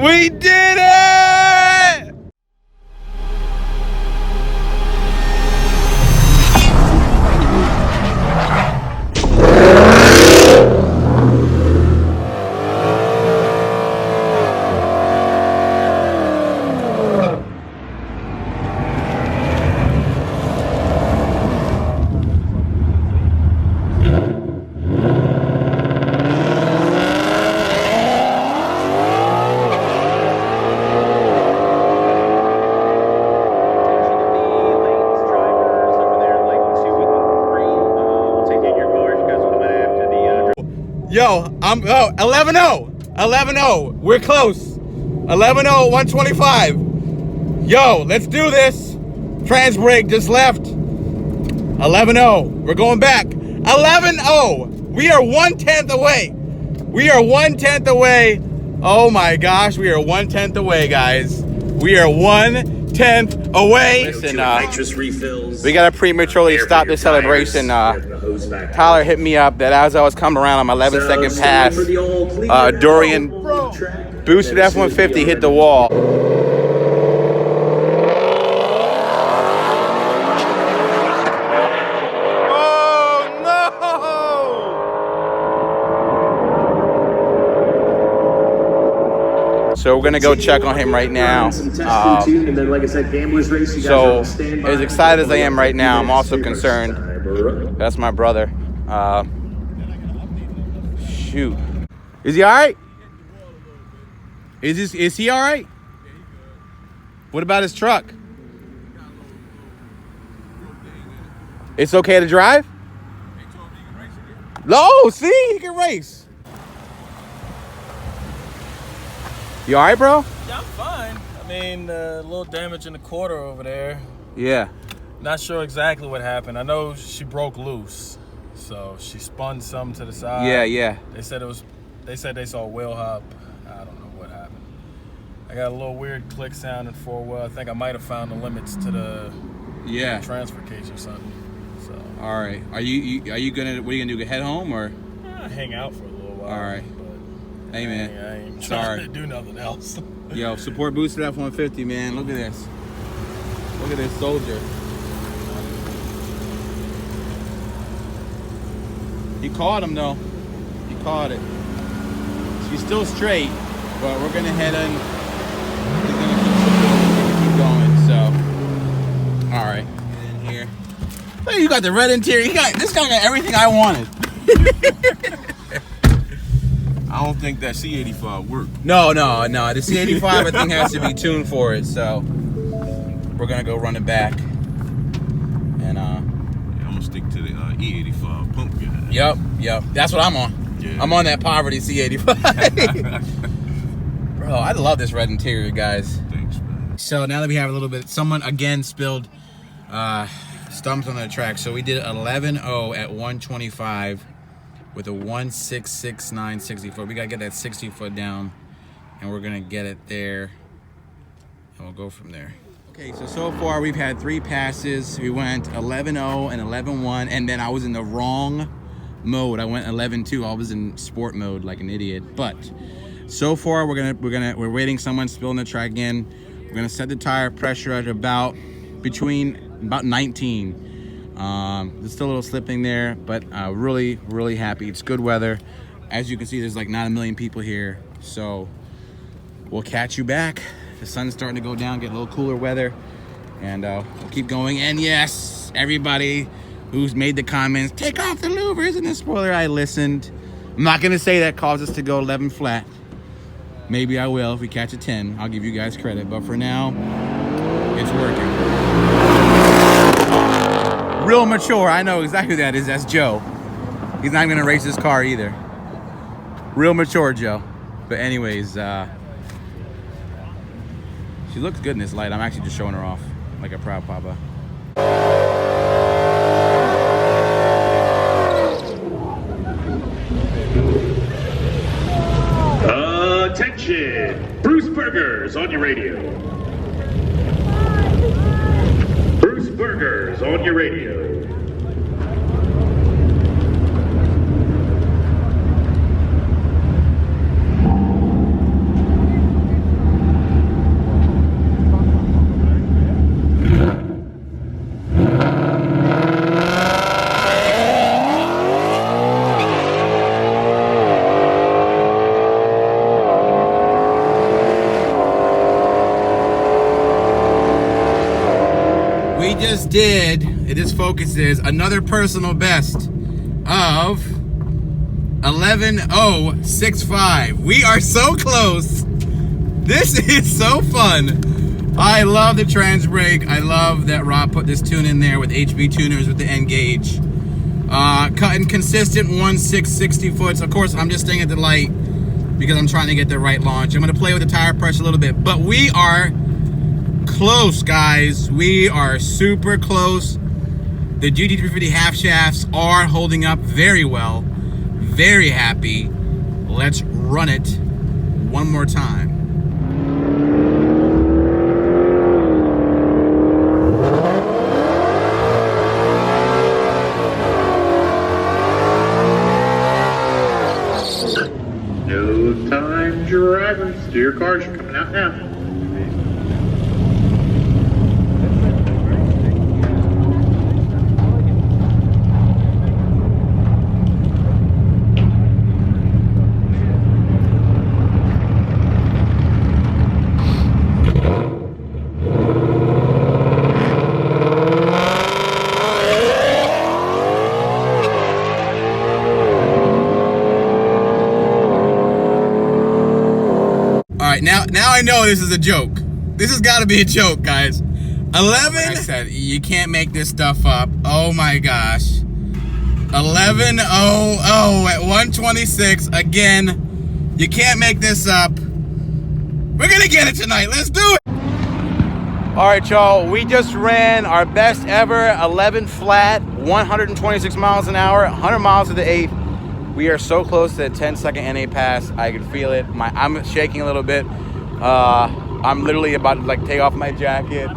We did it! Yo, I'm 11-0. 11-0. We're close. 11-0, 125. Yo, let's do this. Trans brake just left. 11-0. We're going back. 11-0. We are 1/10 away. We are 1/10 away. Oh my gosh, we are 1/10 away, guys. We are 1/10 away. Listen, we gotta prematurely stop this celebration. Tyler hit me up that as I was coming around on my 11-second pass, Dorian boosted F-150 hit the wall. So we're gonna go check on him right now. And then, like I said, Gamblers Race. So as excited as I am right now, I'm also concerned. That's my brother. Shoot, is he all right? Is he all right? What about his truck? It's okay to drive? No, see, he can race. You all right, bro? Yeah, I'm fine. I mean, a little damage in the quarter over there. Yeah. Not sure exactly what happened. I know she broke loose, so she spun some to the side. Yeah. They said they saw a wheel hop. I don't know what happened. I got a little weird click sound in four-wheel. I think I might have found the limits to the transfer case or something. So. All right. Are you gonna? What are you gonna do? Head home or? Hang out for a little while. All right. Hey man, I ain't trying to do nothing else. Yo, support boosted F-150, man. Look at this. Look at this soldier. He caught him though. He caught it. She's still straight, but we're gonna head in. He's gonna keep going. So, all right, get in here. Hey, you got the red interior. This guy got everything I wanted. I don't think that C85 worked. No. The C85 I think has to be tuned for it. So we're gonna go run it back. And I'm gonna stick to the E85 pump guy. Yep. That's what I'm on. Yeah. I'm on that poverty C85. Bro, I love this red interior, guys. Thanks, man. So now that we have a little bit, someone again spilled stumps on the track. So we did 11-0 at 125. With a 1.669 60-foot. We gotta get that 60-foot down, and we're gonna get it there, and we'll go from there. Okay, so far we've had 3 passes. We went 11-0 and 11-1, and then I was in the wrong mode. I went 11-2. I was in sport mode like an idiot. But so far we're waiting. Someone spilling the track again. We're gonna set the tire pressure at about 19. There's still a little slipping there, but really happy. It's good weather. As you can see, there's like not a million people here, so we'll catch you back. The sun's starting to go down, get a little cooler weather, and we'll keep going. And yes, everybody who's made the comments, take off the louvers and the spoiler, I listened. I'm not gonna say that caused us to go 11 flat. Maybe I will if we catch a 10. I'll give you guys credit, but for now, it's working. Real mature. I know exactly who that is. That's Joe. He's not even gonna race his car either. Real mature Joe. But anyways, she looks good in this light. I'm actually just showing her off like a proud papa. Attention! Bruce Burgers on your radio. Bruce Burgers on your radio. just did, it just focuses, another personal best of 11:065. We are so close. This is so fun. I love the trans brake. I love that Rob put this tune in there with HB tuners with the N gauge. Cutting consistent 1/6 60 foots. Of course, I'm just staying at the light because I'm trying to get the right launch. I'm gonna play with the tire pressure a little bit, but we are close, guys. We are super close. The GT350 half shafts are holding up very well. Very happy. Let's run it one more time. No time drivers. Your cars are coming out now. Now I know this is a joke. This has got to be a joke, guys. 11. Like I said, you can't make this stuff up. Oh my gosh. 11:00 at 126. Again, you can't make this up. We're gonna get it tonight. Let's do it. All right, y'all. We just ran our best ever 11 flat, 126 miles an hour, 100 miles to the 8th. We are so close to the 10-second NA pass. I can feel it. I'm shaking a little bit. I'm literally about to like take off my jacket,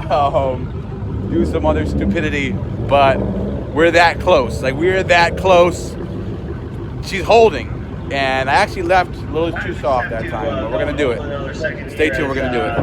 do some other stupidity, but we're that close. Like, we're that close. She's holding, and I actually left a little too soft that time, but we're gonna do it. Stay tuned, we're gonna do it.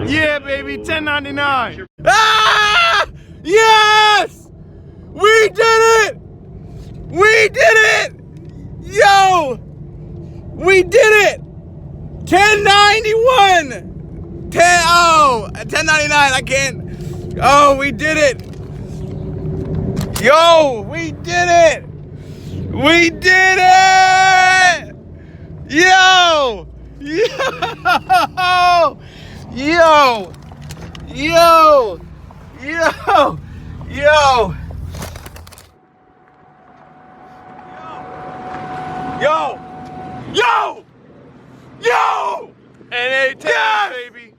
Yeah, baby, 10.99. Ah! Yes! We did it! We did it! Yo! We did it! 1091! 1099, I can't. Oh, we did it! Yo, we did it! We did it! Yo! Yo! Yo! Yo! Yo! Yo! Yo! Yo! Yo! NA 10, Yes! baby.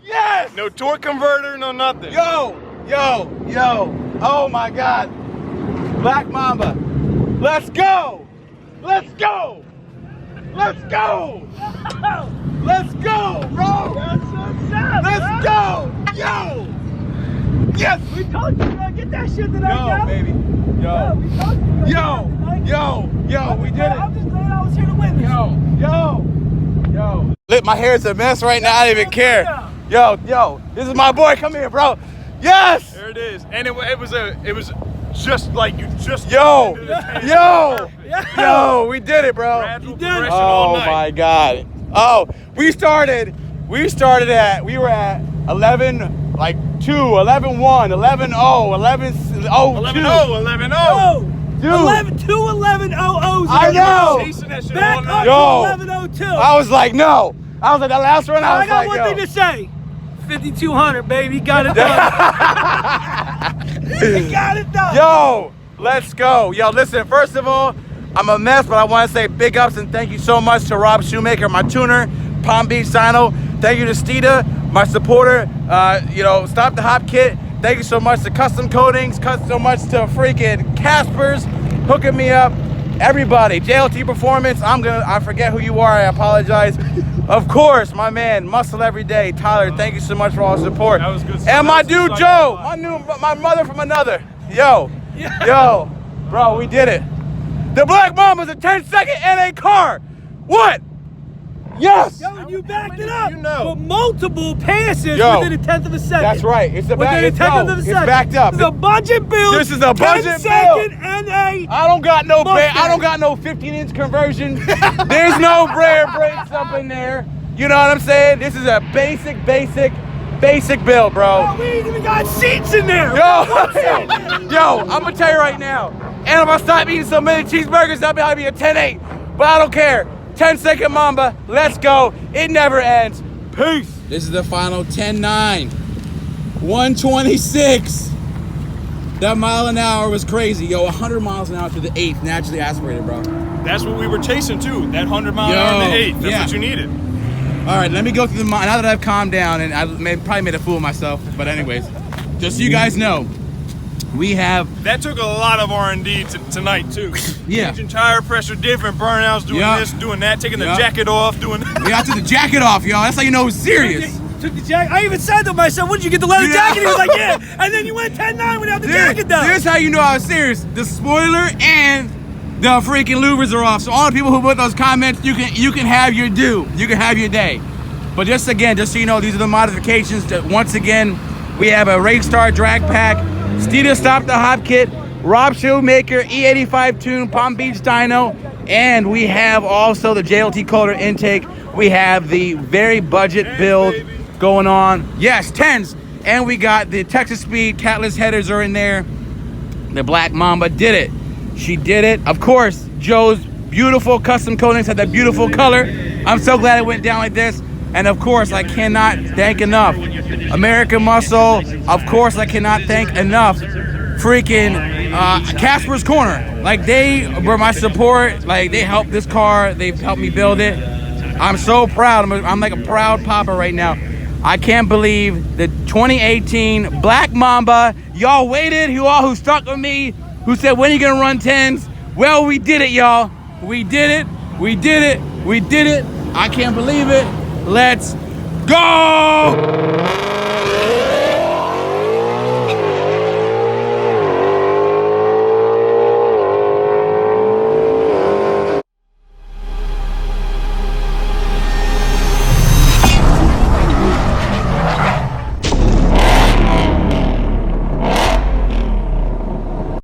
Yes! No torque converter, no nothing. Yo! Yo! Yo! Oh my God! Black Mamba! Let's go! Let's go! Let's go! Let's go, bro! That's what's up, Let's go! Yo! Yes! We told you, bro. Get that shit tonight, Yo, yo. baby! Yeah, Yo! we told you, bro. Yo! Yo! Yo! We did I'm it! just glad I was here to witness. Yo! Yo! Look, my hair's a mess right now. I don't even care. Yo! This is my boy. Come here, bro. Yes! There it is. And it was just like you just Yo! into the 10. Yo! Yeah. Yo! We did it, bro. Gradual You did it. progression all Oh night. my God. Oh, we were at 11, like 2, 11, 1, 11, 0, 11, 0, 11-0, 11-0. Oh, Dude. 11-2-11-0-0s. I know. Chasing that shit Back all up night. Yo. to 11-02. I was like, no. I was like, that last one, I I was got like, one yo. thing to say. 5,200, baby. Got it done. Got it done. Yo, let's go. Yo, listen, first of all, I'm a mess, but I want to say big ups and thank you so much to Rob Shoemaker, my tuner, Palm Beach Sino. Thank you to Steeda, my supporter, you know, Stop the Hop Kit. Thank you so much to Custom Coatings, so much to freaking Casper's hooking me up. Everybody, JLT Performance, I forget who you are, I apologize. Of course, my man, Muscle Every Day, Tyler, thank you so much for all the support. That was good stuff. And my dude Joe, my mother from another. Yo, bro, we did it. The Black Mamba's a 10-second in a car. What? Yes. Yo, and you backed it up You know. with multiple passes Yo, within a tenth of a second. That's right. It's Within a tenth of a it's second. backed up. This is a budget build. This is a budget 10-second NA. I don't got no Mustang. I don't got no 15-inch conversion. There's no rear brakes up in there. You know what I'm saying? This is a basic build, bro. Oh, we ain't even got seats in there. Yo, I'm gonna tell you right now. And if I stop eating so many cheeseburgers, that'll probably be a 10-8. But I don't care. 10-second Mamba. Let's go. It never ends. Peace. This is the final 10-9. 126. That mile an hour was crazy. Yo, 100 miles an hour to the 8th, naturally aspirated, bro. That's what we were chasing too. That 100 mile an hour in the 8th. That's what you needed. All right, let me go through the now that I've calmed down, and I probably made a fool of myself. But anyways, just so you guys know, we have That took a lot of R&D tonight too. Yeah. Changing tire pressure, different burnouts, doing this, doing that, taking the jacket off, doing that. I took the jacket off, y'all. That's how you know it was serious. Took the jacket. I even said to myself, "When'd you get the leather jacket?" He was like, "Yeah." And then you went 10-9 without the jacket down. Here's how you know I was serious. The spoiler and the freaking louvers are off. So all the people who put those comments, you can have your due. You can have your day. But just so you know, these are the modifications. Once again, we have a Race Star drag pack, Steeda Stop the Hop Kit, Rob Shoemaker E85 tune, Palm Beach dyno, and we have also the JLT Coder intake. We have the very budget build going on. Yes, 10s. And we got the Texas Speed catless headers are in there. The Black Mamba did it. She did it. Of course, Joe's beautiful custom coatings had that beautiful color. I'm so glad it went down like this. And of course, I cannot thank enough American Muscle. Of course, I cannot thank enough freaking Casper's Corner. Like, they were my support. Like, they helped this car. They've helped me build it. I'm so proud. I'm like a proud papa right now. I can't believe the 2018 Black Mamba. Y'all waited. You all who stuck with me, who said, when are you gonna run 10s? Well, we did it, y'all. We did it. We did it. We did it. I can't believe it. Let's go!